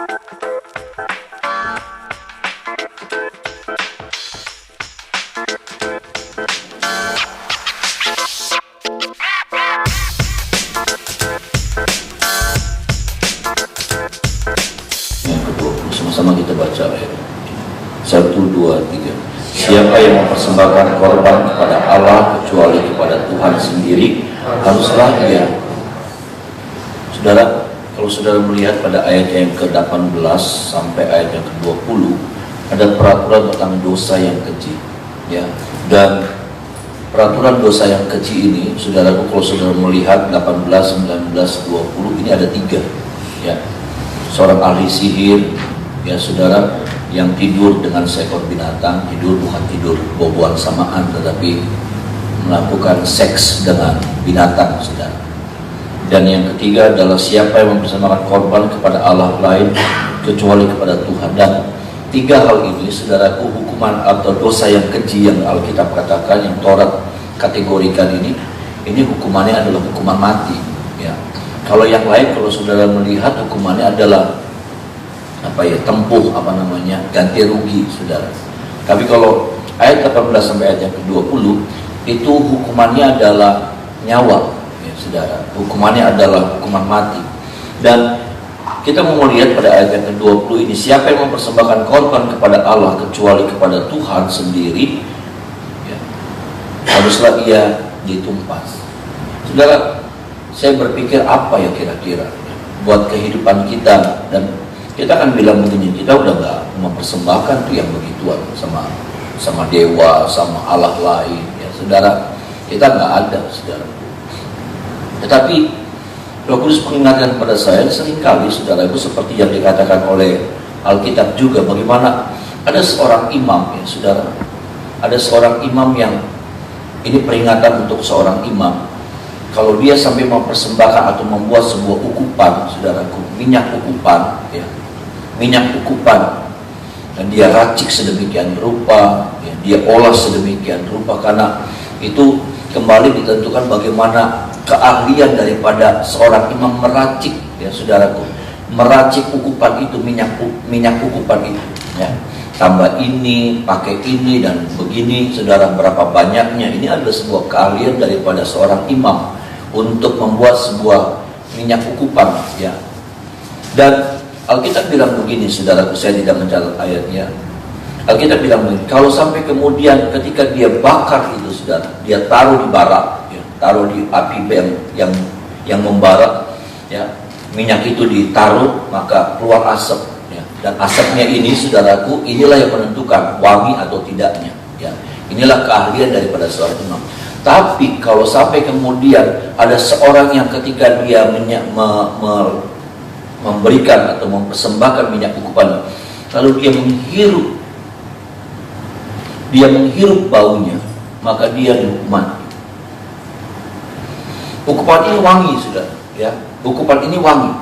Sama-sama kita baca ayat 1, 2, 3. Siapa yang mempersembahkan korban kepada Allah kecuali kepada Tuhan sendiri, haruslah ia. Saudara, kalau saudara melihat pada ayat yang ke-18 sampai ayat yang ke-20, ada peraturan tentang dosa yang keji, ya. Dan peraturan dosa yang keji ini, saudaraku, kalau saudara melihat 18, 19, 20, ini ada 3, ya. Seorang ahli sihir, ya saudara, yang tidur dengan seekor binatang, bukan tidur boboan samaan, tetapi melakukan seks dengan binatang, saudara. Dan yang ketiga adalah siapa yang mempersembahkan korban kepada Allah lain kecuali kepada Tuhan. Dan 3 hal ini, saudaraku, hukuman atau dosa yang keji yang Alkitab katakan, yang Taurat kategorikan ini hukumannya adalah hukuman mati, ya. Kalau yang lain, kalau saudara melihat, hukumannya adalah tempuh ganti rugi, saudara. Tapi kalau ayat 18 sampai ayat yang ke-20 itu hukumannya adalah nyawa, ya saudara. Hukumannya adalah hukuman mati. Dan kita mau melihat pada ayat yang ke-20 ini, siapa yang mempersembahkan korban kepada Allah kecuali kepada Tuhan sendiri, ya, haruslah ia ditumpas. Saudara, saya berpikir apa ya kira-kira buat kehidupan kita, dan kita akan bilang begini, kita udah gak mempersembahkan tuh yang begituan sama dewa, sama Allah lain, ya saudara. Kita gak ada, saudara. Tetapi Roh Kudus mengingatkan kepada saya seringkali, saudara, itu seperti yang dikatakan oleh Alkitab juga, bagaimana ada seorang imam, ya saudara. Ada seorang imam yang, ini peringatan untuk seorang imam, kalau dia sampai mempersembahkan atau membuat sebuah ukupan, saudaraku, minyak ukupan, ya, minyak ukupan, dan dia racik sedemikian rupa, ya, dia olah sedemikian rupa, karena itu kembali ditentukan bagaimana keahlian daripada seorang imam meracik, ya saudaraku, meracik ukupan itu, minyak ukupan itu, ya. Tambah ini, pakai ini, dan begini, saudara, berapa banyaknya. Ini adalah sebuah keahlian daripada seorang imam untuk membuat sebuah minyak ukupan, ya. Dan Alkitab bilang begini, saudaraku, saya tidak mencatat ayatnya. Alkitab bilang begini, kalau sampai kemudian ketika dia bakar itu, saudara, dia taruh di bara, ya, taruh di api yang membara, ya, minyak itu ditaruh, maka keluar asap, ya. Dan asapnya ini, saudaraku, inilah yang menentukan wangi atau tidaknya, ya. Inilah keahlian daripada seorang imam. Tapi kalau sampai kemudian ada seorang yang ketika dia memberikan atau mempersembahkan minyak ukupan, lalu dia menghirup baunya, maka dia dihukum mati. Ukupan ini wangi, saudara, ya. Ukupan ini wangi.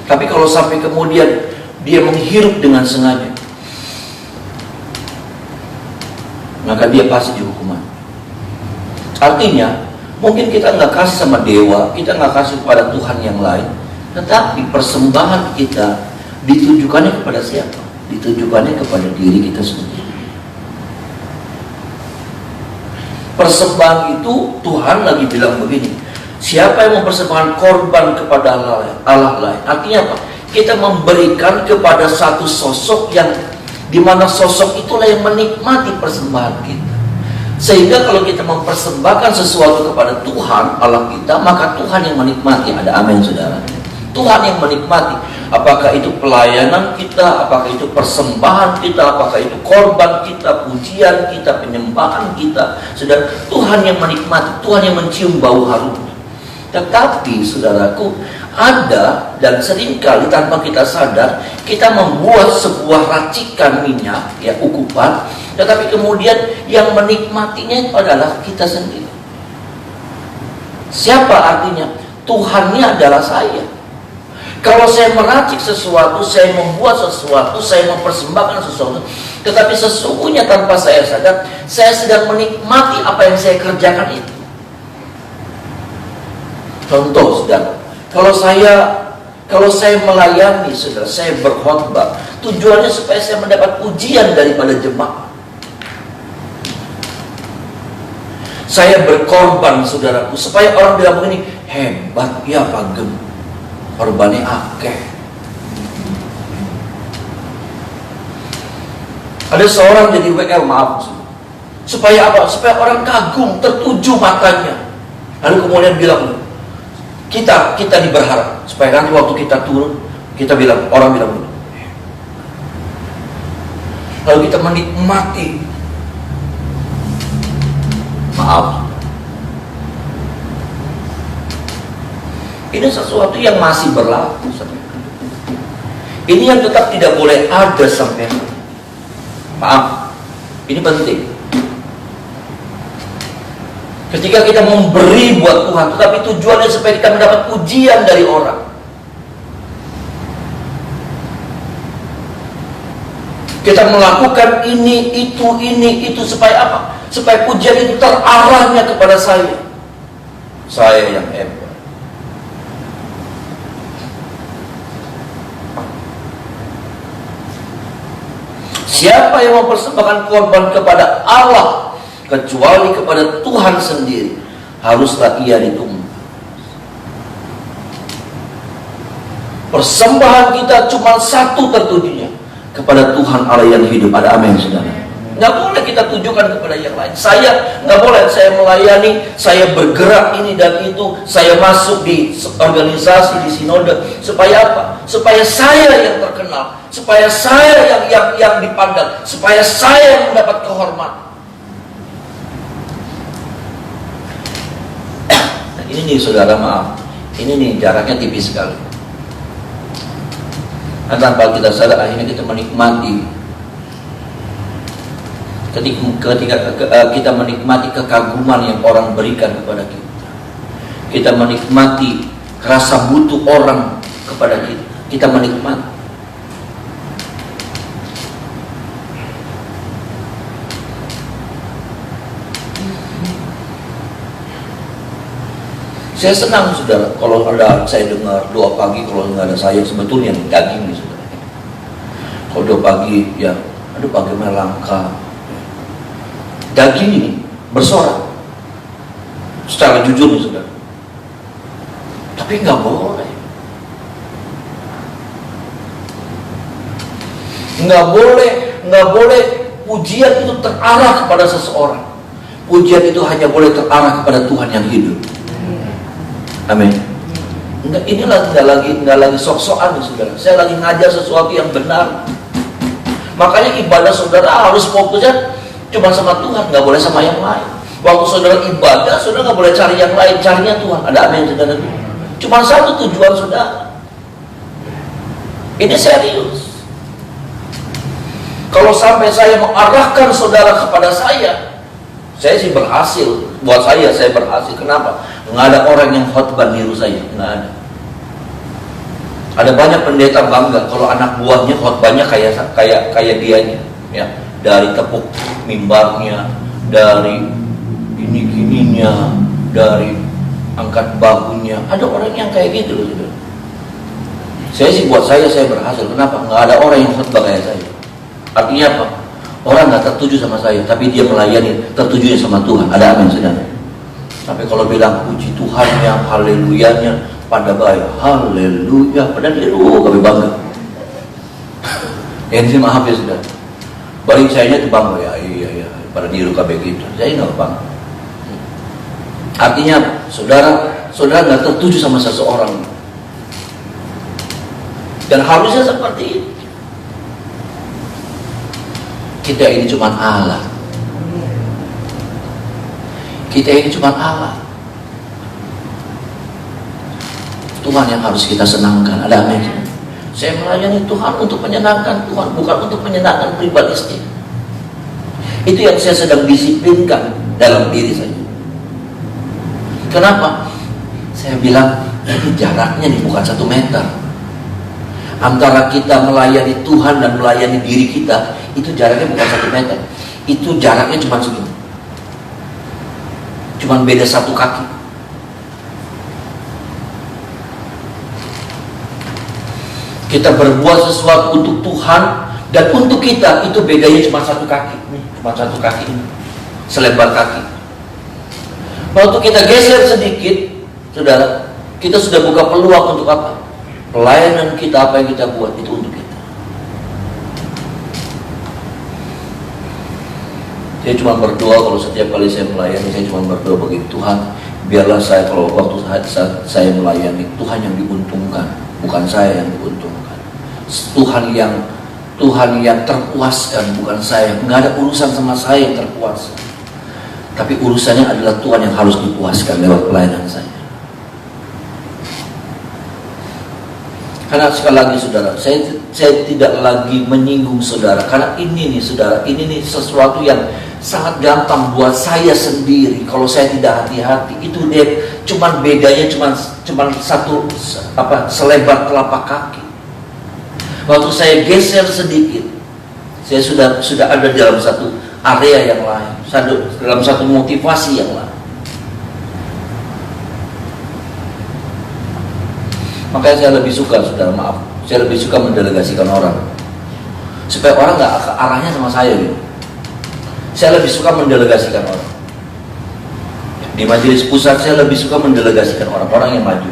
Tapi kalau sampai kemudian dia menghirup dengan sengaja, maka dia pasti dihukum mati. Artinya, mungkin kita nggak kasih sama dewa, kita nggak kasih kepada Tuhan yang lain, tetapi persembahan kita ditujukannya kepada siapa? Ditujukannya kepada diri kita sendiri. Persembahan itu, Tuhan lagi bilang begini, siapa yang mempersembahkan korban kepada Allah lain? Artinya apa? Kita memberikan kepada satu sosok yang dimana sosok itulah yang menikmati persembahan kita. Sehingga kalau kita mempersembahkan sesuatu kepada Tuhan Allah kita, maka Tuhan yang menikmati. Ada amin, saudara. Tuhan yang menikmati, apakah itu pelayanan kita, apakah itu persembahan kita, apakah itu korban kita, pujian kita, penyembahan kita. Saudara, Tuhan yang menikmati, Tuhan yang mencium bau harum. Tetapi saudaraku, ada dan seringkali tanpa kita sadar, kita membuat sebuah racikan minyak, ya, ukupan, tetapi kemudian yang menikmatinya adalah kita sendiri. Siapa artinya? Tuhannya adalah saya. Kalau saya meracik sesuatu, saya membuat sesuatu, saya mempersembahkan sesuatu, tetapi sesungguhnya tanpa saya sadar, saya sedang menikmati apa yang saya kerjakan itu. Contoh, saudara, Kalau saya melayani, saudara, saya berkhotbah, tujuannya supaya saya mendapat pujian daripada jemaat. Saya berkorban, saudaraku, supaya orang bilang begini, hebat ya Pak Gem, korbannya akeh. Ada seorang jadi WL, maaf, supaya apa? Supaya orang kagum, tertuju matanya. Lalu kemudian bilang, kita berharap supaya nanti waktu kita turun, kita bilang, orang bilang, lalu kita menikmati. Maaf, ini sesuatu yang masih berlaku. Ini yang tetap tidak boleh ada sampai. Maaf, ini penting. Ketika kita memberi buat Tuhan, tetapi tujuannya supaya kita mendapat pujian dari orang. Kita melakukan ini, itu supaya apa? Supaya pujian itu terarahnya kepada saya. Saya yang hebat. Siapa yang mempersembahkan korban kepada Allah kecuali kepada Tuhan sendiri, haruslah ia ditumbas. Persembahan kita cuma satu tertujunya, kepada Tuhan Allah yang hidup. Ada amin, saudara. Nggak boleh kita tujukan kepada yang lain. Saya nggak boleh, saya melayani, saya bergerak ini dan itu, saya masuk di organisasi, di sinode, supaya apa? Supaya saya yang terkenal, supaya saya yang dipandang, supaya saya yang mendapat kehormatan. Ini nih saudara, maaf, ini nih jaraknya tipis sekali. Dan tanpa kita sadar, akhirnya kita menikmati. Ketika kita menikmati kekaguman yang orang berikan kepada kita, kita menikmati rasa butuh orang kepada kita, kita menikmati. Saya senang, saudara, kalau ada saya dengar doa pagi, kalau nggak ada saya, sebetulnya daging nih, saudara. Kalau doa pagi, ya, aduh bagaimana langka. Daging ini bersorak secara jujur nih, saudara. Tapi nggak boleh. Nggak boleh pujian itu terarah kepada seseorang. Pujian itu hanya boleh terarah kepada Tuhan yang hidup. Amin. Ini nggak lagi sok-sokan, saudara. Saya lagi ngajar sesuatu yang benar. Makanya ibadah saudara harus fokusnya cuma sama Tuhan, nggak boleh sama yang lain. Waktu saudara ibadah, saudara nggak boleh cari yang lain, carinya Tuhan. Ada amin, saudara. Cuma satu tujuan saudara. Ini serius. Kalau sampai saya mengarahkan saudara kepada saya sih berhasil. Buat saya berhasil. Kenapa? Nggak ada orang yang khotbah niru saya, nggak ada. Ada banyak pendeta bangga kalau anak buahnya khotbahnya kayak dianya, ya. Dari tepuk mimbarnya, dari gini-gininya, dari angkat bahunya. Ada orang yang kayak gitu loh, saudara. Saya sih buat saya berhasil. Kenapa? Nggak ada orang yang khotbah kayak saya. Artinya apa? Orang nggak tertuju sama saya, tapi dia melayani, tertujunya sama Tuhan. Ada amin, saudara. Sampai kalau bilang puji Tuhannya, haleluyanya, pada baik, haleluya, pada dia kami bangga. Yang sih maaf ya, saudara. Balik saya itu bangga, ya iya pada niru KB gitu. Saya nggak bangga. Artinya saudara nggak tertuju sama seseorang, dan harusnya seperti itu. Kita ini cuma alat. Kita ini cuma alat. Tuhan yang harus kita senangkan. Ada amin. Saya melayani Tuhan untuk menyenangkan Tuhan, bukan untuk menyenangkan pribadi sendiri. Itu yang saya sedang disiplinkan dalam diri saya. Kenapa? Saya bilang, ini jaraknya nih bukan 1 meter. Antara kita melayani Tuhan dan melayani diri kita, itu jaraknya bukan 1 meter. Itu jaraknya cuma segini. Cuma beda 1 kaki. Kita berbuat sesuatu untuk Tuhan dan untuk kita, itu bedanya cuma satu kaki. Cuma satu kaki ini, selebar kaki. Waktu kita geser sedikit, saudara, kita sudah buka peluang untuk apa? Pelayanan kita, apa yang kita buat itu untuk kita. Saya cuma berdoa kalau setiap kali saya melayani, saya cuma berdoa bagi Tuhan, biarlah saya kalau waktu saya melayani, Tuhan yang diuntungkan, bukan saya yang diuntungkan. Tuhan yang terpuaskan, bukan saya. Nggak ada urusan sama saya yang terpuaskan, tapi urusannya adalah Tuhan yang harus dipuaskan lewat pelayanan saya. Karena sekali lagi saudara, saya tidak lagi menyinggung saudara, karena ini nih saudara, ini nih sesuatu yang sangat gampang buat saya sendiri. Kalau saya tidak hati-hati, itu dia cuman bedanya cuman satu selebar telapak kaki. Waktu saya geser sedikit, saya sudah ada dalam satu area yang lain, dalam satu motivasi yang lain. Makanya saya lebih suka, saudara, maaf, saya lebih suka mendelegasikan orang, supaya orang nggak arahnya sama saya gitu. Saya lebih suka mendelegasikan orang. Di majelis pusat saya lebih suka mendelegasikan orang yang maju,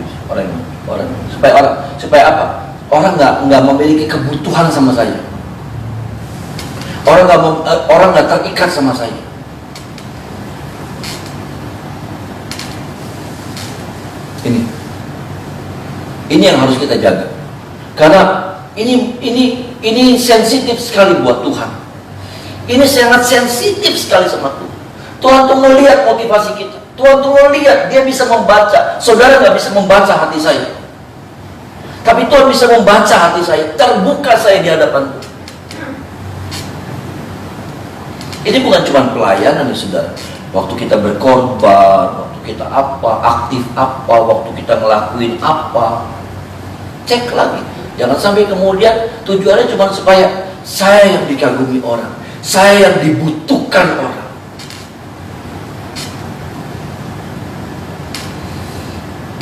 supaya apa? Orang nggak memiliki kebutuhan sama saya. Orang nggak terikat sama saya. Ini yang harus kita jaga. Karena ini sensitif sekali buat Tuhan. Ini sangat sensitif sekali sama Tuhan. Tuhan tuh melihat motivasi kita. Tuhan tuh melihat, dia bisa membaca. Saudara nggak bisa membaca hati saya, tapi Tuhan bisa membaca hati saya. Terbuka saya di hadapan Tuhan. Ini bukan cuma pelayanan nih saudara. Waktu kita berkorban, waktu kita aktif waktu kita ngelakuin apa, cek lagi. Jangan sampai kemudian tujuannya cuma supaya saya yang dikagumi orang, saya yang dibutuhkan orang.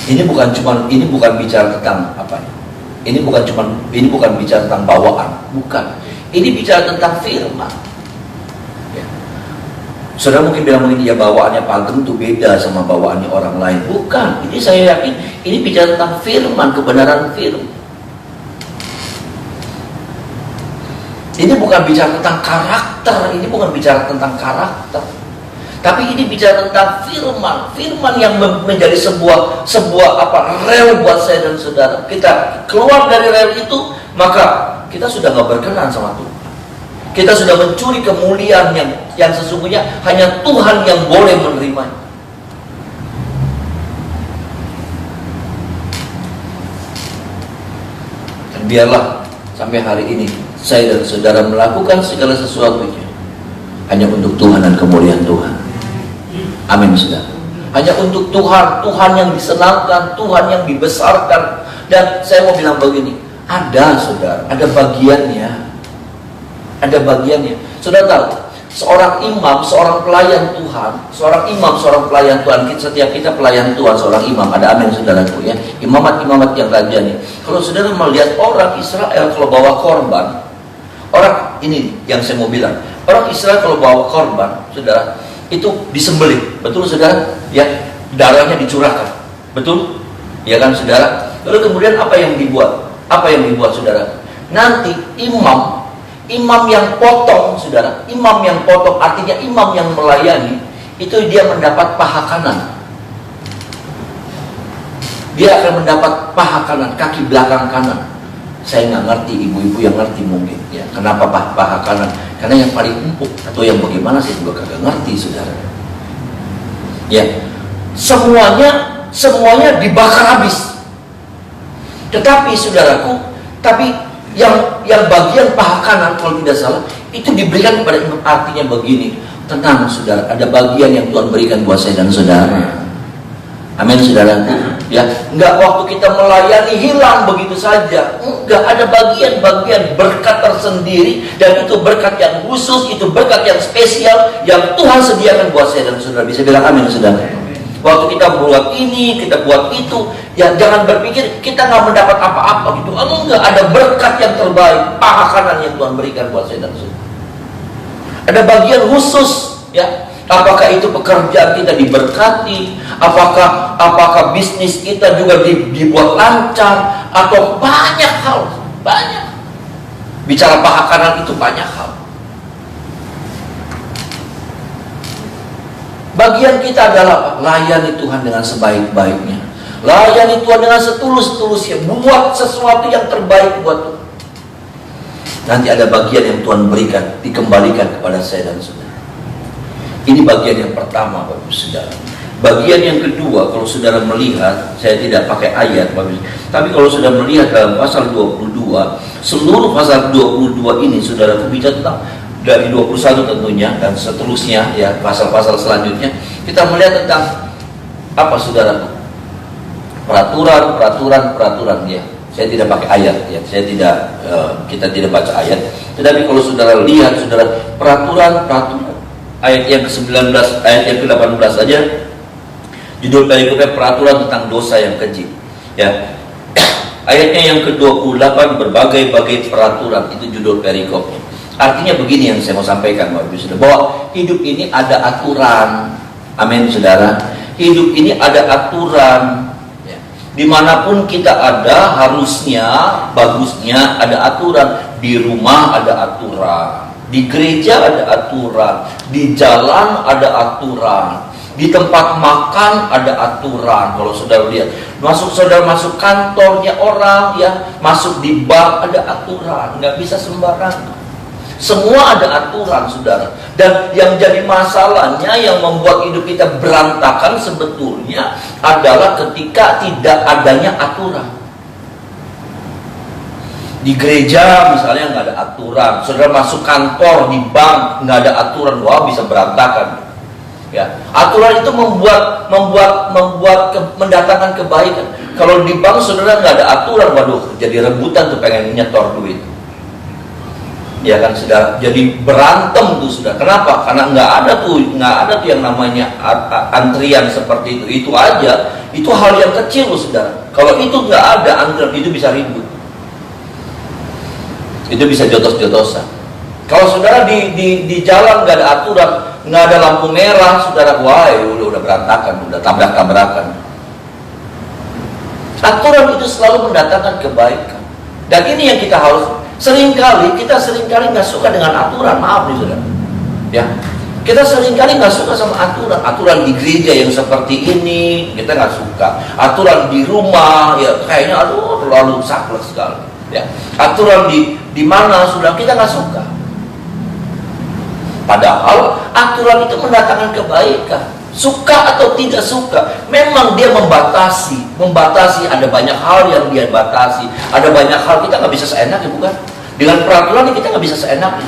Ini bukan bicara tentang apa? Ini bukan bicara tentang bawaan, bukan. Ini bicara tentang firman. Ya. Saudara mungkin bilang begini, ya bawaannya Pak Ageng itu beda sama bawaannya orang lain. Bukan. Ini saya yakin ini bicara tentang firman, kebenaran firman. Ini bukan bicara tentang karakter, tapi ini bicara tentang firman yang menjadi sebuah rel buat saya dan saudara. Kita keluar dari rel itu, maka kita sudah nggak berkenan sama Tuhan. Kita sudah mencuri kemuliaan yang sesungguhnya hanya Tuhan yang boleh menerimanya. Dan biarlah sampai hari ini saya dan saudara melakukan segala sesuatunya hanya untuk Tuhan dan kemuliaan Tuhan. Amin saudara. Hanya untuk Tuhan yang disenangkan, Tuhan yang dibesarkan. Dan saya mau bilang begini, ada saudara, ada bagiannya. Saudara tahu, seorang imam, seorang pelayan Tuhan, setiap kita pelayan Tuhan, seorang imam, ada amin saudaraku ya. Imamat yang raja nih. Kalau saudara melihat orang Israel kalau bawa korban, ini yang saya mau bilang, orang Israel kalau bawa korban, saudara, itu disembelih, betul saudara? Ya, darahnya dicurahkan, betul? Ya kan saudara? Lalu kemudian apa yang dibuat saudara? Nanti imam yang potong, saudara, artinya imam yang melayani, itu dia mendapat paha kanan. Dia akan mendapat paha kanan, kaki belakang kanan. Saya nggak ngerti, ibu-ibu yang ngerti mungkin ya, kenapa paha kanan? Karena yang paling empuk atau yang bagaimana saya juga kagak ngerti saudara. Ya, semuanya dibakar habis. Tetapi saudaraku, yang bagian paha kanan kalau tidak salah itu diberikan kepada imam. Artinya begini, tenang saudara, ada bagian yang Tuhan berikan buat saya dan saudara. Amin saudaraku. Ya, enggak waktu kita melayani hilang begitu saja. Enggak, ada bagian-bagian berkat tersendiri, dan itu berkat yang khusus, itu berkat yang spesial yang Tuhan sediakan buat saya dan saudara. Bisa bilang amin saudara. Waktu kita buat ini, kita buat itu, ya jangan berpikir kita nggak mendapat apa-apa gitu. Enggak, ada berkat yang terbaik, paha kanan yang Tuhan berikan buat saya dan saudara. Ada bagian khusus, ya. Apakah itu pekerjaan kita diberkati, apakah bisnis kita juga dibuat lancar, atau banyak hal, banyak. Bicara paha kanan itu banyak hal. Bagian kita adalah layani Tuhan dengan sebaik-baiknya, layani Tuhan dengan setulus-tulusnya, buat sesuatu yang terbaik buat Tuhan. Nanti ada bagian yang Tuhan berikan, dikembalikan kepada saya dan saudara. Ini bagian yang pertama, Bapak Ibu Saudara. Bagian yang kedua, kalau saudara melihat, saya tidak pakai ayat, Bapak Ibu, tapi kalau saudara melihat dalam pasal 22, seluruh pasal 22 ini saudara berbicara tentang dari 21 tentunya dan seterusnya, ya, pasal-pasal selanjutnya kita melihat tentang apa, saudara? Peraturan, ya. Saya tidak pakai ayat, ya. Saya tidak, kita tidak baca ayat. Tetapi kalau saudara lihat, saudara, peraturan ayat yang ke-19, ayat yang ke-18 saja, judul perikopnya peraturan tentang dosa yang keji, ya. Ayatnya yang ke-28, berbagai-bagai peraturan, itu judul perikopnya. Artinya begini yang saya mau sampaikan, Bapak Ibu Saudara, bahwa hidup ini ada aturan. Amin, saudara. Hidup ini ada aturan, ya. Dimanapun kita ada, harusnya, bagusnya ada aturan. Di rumah ada aturan, di gereja ada aturan, di jalan ada aturan, di tempat makan ada aturan. Kalau saudara lihat, saudara masuk kantornya orang, ya, masuk di bank ada aturan, nggak bisa sembarangan. Semua ada aturan, saudara. Dan yang jadi masalahnya, yang membuat hidup kita berantakan sebetulnya adalah ketika tidak adanya aturan. Di gereja misalnya nggak ada aturan, saudara masuk kantor, di bank nggak ada aturan, wah bisa berantakan. Ya, aturan itu mendatangkan kebaikan. Kalau di bank saudara nggak ada aturan, waduh, jadi rebutan tuh pengen nyetor duit. Ya kan, saudara, jadi berantem tuh, saudara. Kenapa? Karena nggak ada tuh yang namanya antrian seperti itu. Itu aja, itu hal yang kecil, saudara. Kalau itu nggak ada antrian, itu bisa ribut, itu bisa jotos-jotosan. Kalau saudara di jalan nggak ada aturan, nggak ada lampu merah, saudara, wah, udah berantakan, udah tabrak-tabrakan. Aturan itu selalu mendatangkan kebaikan. Dan ini yang kita harus. Kita seringkali nggak suka dengan aturan, maaf nih, saudara. Ya, kita seringkali nggak suka sama aturan. Aturan di gereja yang seperti ini kita nggak suka. Aturan di rumah, ya kayaknya terlalu saklek sekali. Ya, aturan di mana, sudah kita nggak suka. Padahal aturan itu mendatangkan kebaikan. Suka atau tidak suka, memang dia membatasi. Ada banyak hal yang dia batasi. Ada banyak hal kita nggak bisa seenaknya, bukan? Dengan peraturan kita nggak bisa seenaknya.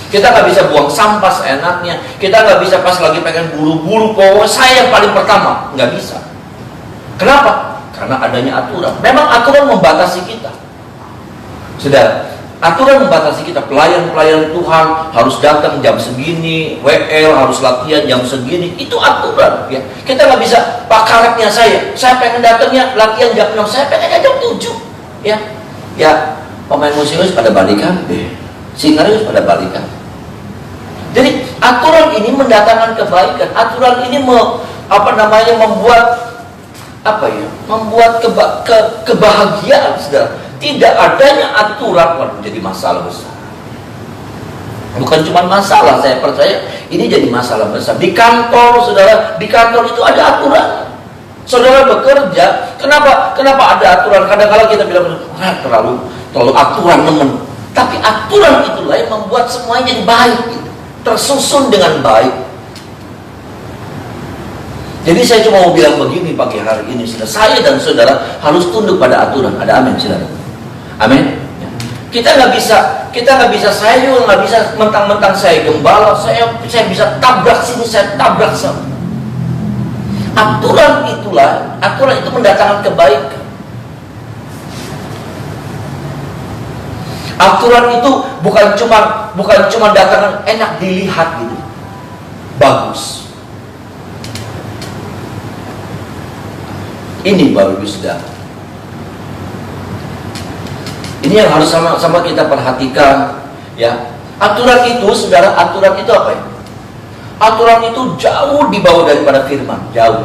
Kita nggak bisa buang sampah seenaknya. Kita nggak bisa pas lagi pengen buru-buru, pokoknya saya yang paling pertama, nggak bisa. Kenapa? Karena adanya aturan. Memang aturan membatasi kita, saudara. Aturan membatasi kita. Pelayan Tuhan harus datang jam segini, WL harus latihan jam segini. Itu aturan, ya. Kita nggak bisa, Pak, karetnya saya pengen datangnya latihan jam 6, saya pengennya jam 7, ya. Ya, pemain musiknya pada balikan, singernya pada balikan. Jadi aturan ini mendatangkan kebaikan. Aturan ini membuat kebahagiaan, saudara. Tidak adanya aturan menjadi masalah besar. Bukan cuma masalah, saya percaya ini jadi masalah besar. Di kantor, saudara, di kantor itu ada aturan. Saudara bekerja, kenapa ada aturan? Kadang-kadang kita bilang terlalu aturan, teman. Tapi aturan itulah yang membuat semuanya jadi baik, tersusun dengan baik. Jadi saya cuma mau bilang begini pagi hari ini, saudara, saya dan saudara harus tunduk pada aturan. Ada amin, saudara? Amin. Kita nggak bisa, saya juga nggak bisa mentang-mentang saya gembala, saya bisa tabrak sini, saya tabrak sana. Aturan itu mendatangkan kebaikan. Aturan itu bukan cuma datangkan enak dilihat gitu, bagus. Ini Bapak Ibu Saudara. Ini yang harus sama-sama kita perhatikan, ya. Aturan itu, saudara, aturan itu apa ya? Aturan itu jauh di bawah daripada firman, jauh.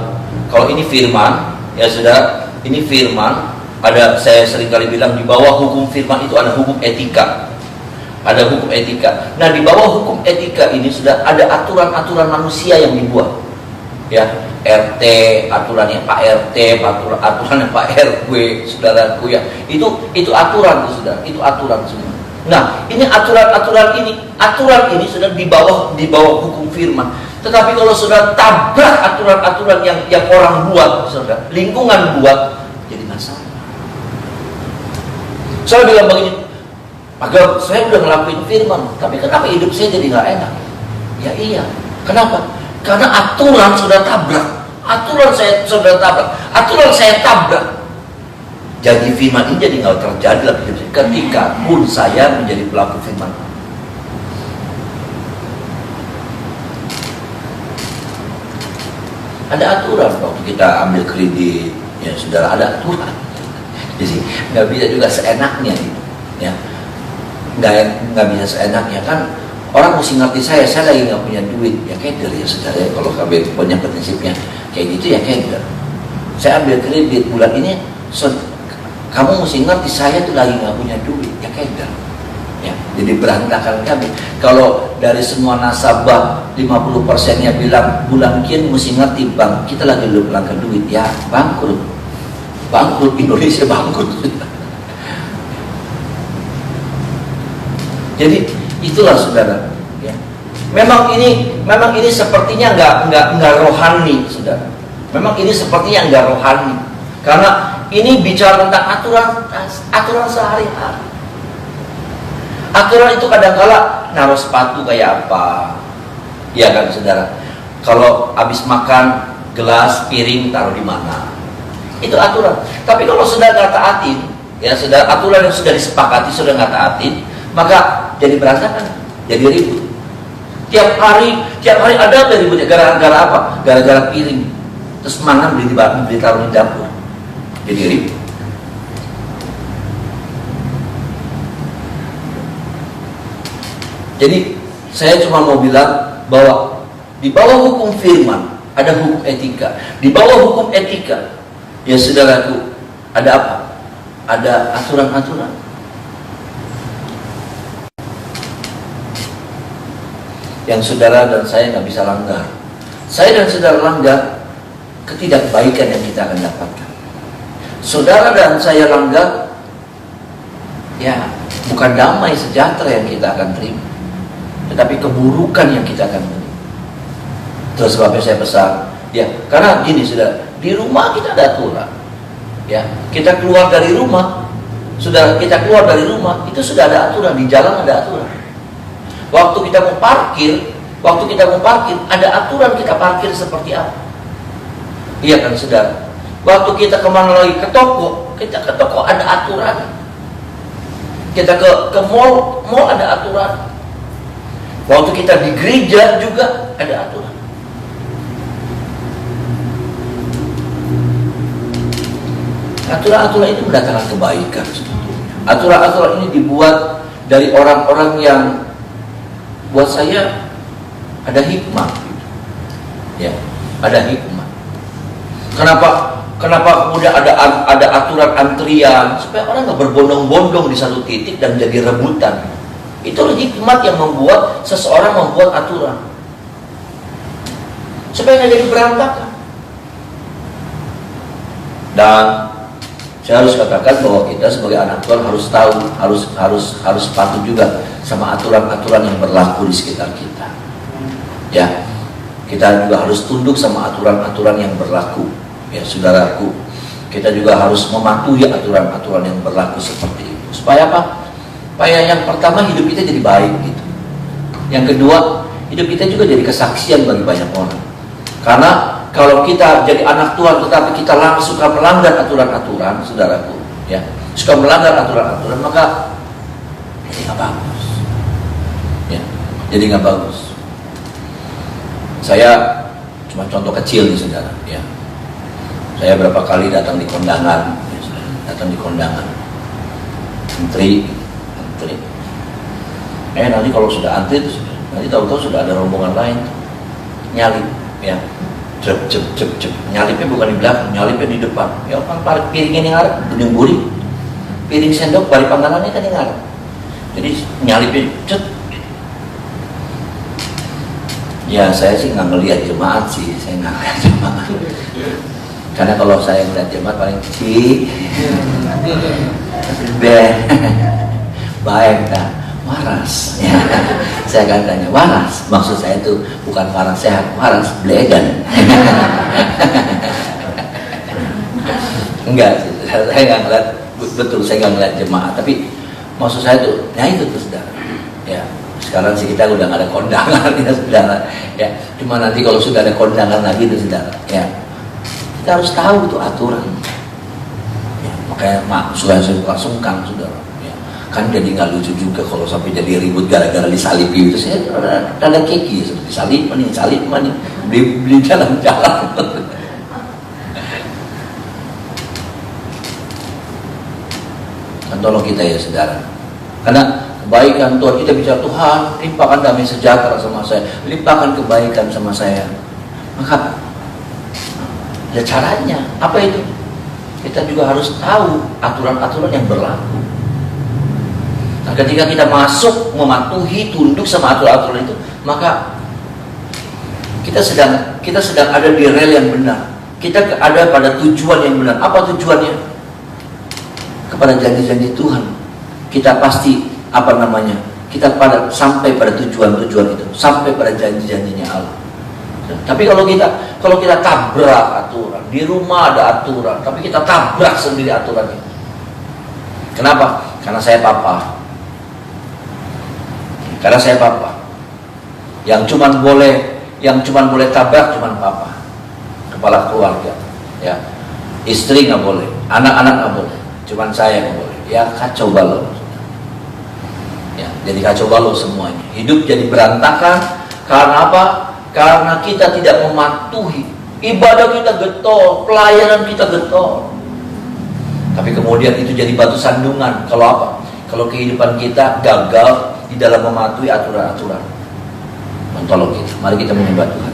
Kalau ini firman, ya saudara, ini firman. Ada, saya seringkali bilang di bawah hukum firman itu ada hukum etika. Ada hukum etika. Nah, di bawah hukum etika ini sudah ada aturan-aturan manusia yang dibuat. Ya, RT, aturannya Pak RT, aturannya Pak RW, saudaraku ya. Itu aturan itu sudah, itu aturan semua. Nah, ini aturan ini sudah di bawah hukum firman. Tetapi kalau sudah tabrak aturan-aturan yang orang buat, saudara, lingkungan buat, jadi masalah. Saya bilang begini, agar saya udah ngelakuin firman, tapi kenapa hidup saya jadi nggak enak? Ya iya, kenapa? Karena aturan sudah tabrak, aturan saya sudah tabrak, aturan saya tabrak. Jadi firman ini jadi nggak terjadi dalam hidup saya. Ketika pun saya menjadi pelaku firman. Ada aturan waktu kita ambil kredit, ya saudara, ada aturan. Jadi nggak bisa juga seenaknya gitu, ya. Nggak bisa seenaknya kan. Orang mesti ngerti saya lagi nggak punya duit, ya keder ya saudara. Kalau KB punya prinsipnya kayak gitu ya keder. Saya ambil kredit bulan ini, kamu mesti ngerti saya tuh lagi nggak punya duit, ya keder. Ya, jadi berantakan kami. Kalau dari semua nasabah 50%-nya bilang bulan kian mesti ngerti bang, kita lagi belum langkah duit, ya bangkrut. Bangkrut, Indonesia bangkrut. Jadi itulah saudara. Ya. Memang ini sepertinya nggak rohani, saudara. Memang ini sepertinya nggak rohani, karena ini bicara tentang aturan sehari-hari. Aturan itu kadang-kala naruh sepatu kayak apa, ya kan saudara. Kalau habis makan gelas piring taruh di mana, itu aturan. Tapi kalau sudah nggak taatin, ya saudara, aturan yang sudah disepakati sudah nggak taatin, maka jadi berantakan, jadi ribut. Tiap hari ada ributnya. Gara-gara apa? Gara-gara piring. Terus mana beli taruh di dapur, jadi ribut. Jadi saya cuma mau bilang bahwa di bawah hukum firman ada hukum etika. Di bawah hukum etika, ya saudaraku, ada apa? Ada aturan-aturan. Yang saudara dan saya nggak bisa langgar. Saya dan saudara langgar, ketidakbaikan yang kita akan dapatkan. Saudara dan saya langgar, ya bukan damai sejahtera yang kita akan terima, tetapi keburukan yang kita akan terima. Terus sebabnya saya pesan, ya karena gini sudah, di rumah kita ada aturan. Ya, kita keluar dari rumah, kita keluar dari rumah, itu sudah ada aturan, di jalan ada aturan. Waktu kita mau parkir, ada aturan kita parkir seperti apa. Iya kan saudara. Waktu kita kemana lagi ke toko ada aturan. Kita ke mall ada aturan. Waktu kita di gereja juga ada aturan. Aturan-aturan itu mendatangkan kebaikan sebetulnya. Aturan-aturan ini dibuat dari orang-orang yang buat saya ada hikmah, ya, ada hikmah. Kenapa kemudian ada aturan antrian supaya orang nggak berbondong-bondong di satu titik dan jadi rebutan. Itulah hikmat yang membuat seseorang membuat aturan supaya nggak jadi berantakan. Dan saya harus katakan bahwa kita sebagai anak Tuhan harus tahu, harus patuh juga sama aturan-aturan yang berlaku di sekitar kita. Ya, kita juga harus tunduk sama aturan-aturan yang berlaku. Ya, saudaraku, kita juga harus mematuhi aturan-aturan yang berlaku seperti itu. Supaya apa? Supaya yang pertama hidup kita jadi baik gitu. Yang kedua, hidup kita juga jadi kesaksian bagi banyak orang. Karena kalau kita jadi anak Tuhan tetapi kita langsung suka melanggar aturan-aturan, saudaraku, ya, suka melanggar aturan-aturan, maka jadi nggak bagus. Ya, jadi nggak bagus. Saya cuma contoh kecil nih saudara, ya. Saya berapa kali datang di kondangan, antri. Nanti kalau sudah antri itu, nanti tahu-tahu sudah ada rombongan lain nyalip, ya, cep, nyalipnya bukan di belakang, nyalipnya di depan. Ya kan piringnya ini ngarep, bening buri, piring sendok bari panganannya kan ngarep. Jadi nyalipnya cet. Ya saya sih nggak ngelihat jemaat sih, Karena kalau saya ngelihat jemaat paling kecil, baik dah. Waras, ya. Saya akan tanya, waras? Maksud saya itu bukan waras sehat, waras blegan. Enggak sih, saya nggak ngeliat, betul saya nggak ngeliat jemaat, tapi maksud saya itu, ya itu tuh saudara. Ya, sekarang sih kita udah nggak ada kondangan ya saudara. Ya, cuma nanti kalau sudah ada kondangan lagi tuh saudara, ya kita harus tahu tuh aturan. Ya, makanya saya suka sungkan saudara. Kan jadi nggak lucu juga kalau sampai jadi ribut gara-gara disalipi itu. Saya rada keki seperti salip mana beli jalan-jalan. Kan tolong kita ya saudara, karena kebaikan Tuhan, kita bicara Tuhan limpahkan damai sejahtera sama saya, limpahkan kebaikan sama saya, maka ya caranya apa itu? Kita juga harus tahu aturan-aturan yang berlaku. Nah, ketika kita masuk, mematuhi, tunduk sama aturan-aturan itu, maka kita sedang ada di rel yang benar. Kita ada pada tujuan yang benar. Apa tujuannya? Kepada janji-janji Tuhan. Kita pasti kita sampai pada tujuan-tujuan itu, sampai pada janji-janjinya Allah. Tapi kalau kita tabrak aturan, di rumah ada aturan, tapi kita tabrak sendiri aturannya. Kenapa? Karena saya papa. Yang cuman boleh tabrak cuman papa, kepala keluarga, ya. Istri nggak boleh, anak-anak nggak boleh, cuman saya nggak boleh. Ya kacau balau. Ya, jadi kacau balau semuanya. Hidup jadi berantakan karena apa? Karena kita tidak mematuhi. Ibadah kita getol, pelayanan kita getol. Tapi kemudian itu jadi batu sandungan. Kalau apa? Kalau kehidupan kita gagal di dalam mematuhi aturan-aturan. Tolong kita, mari kita menyembah Tuhan.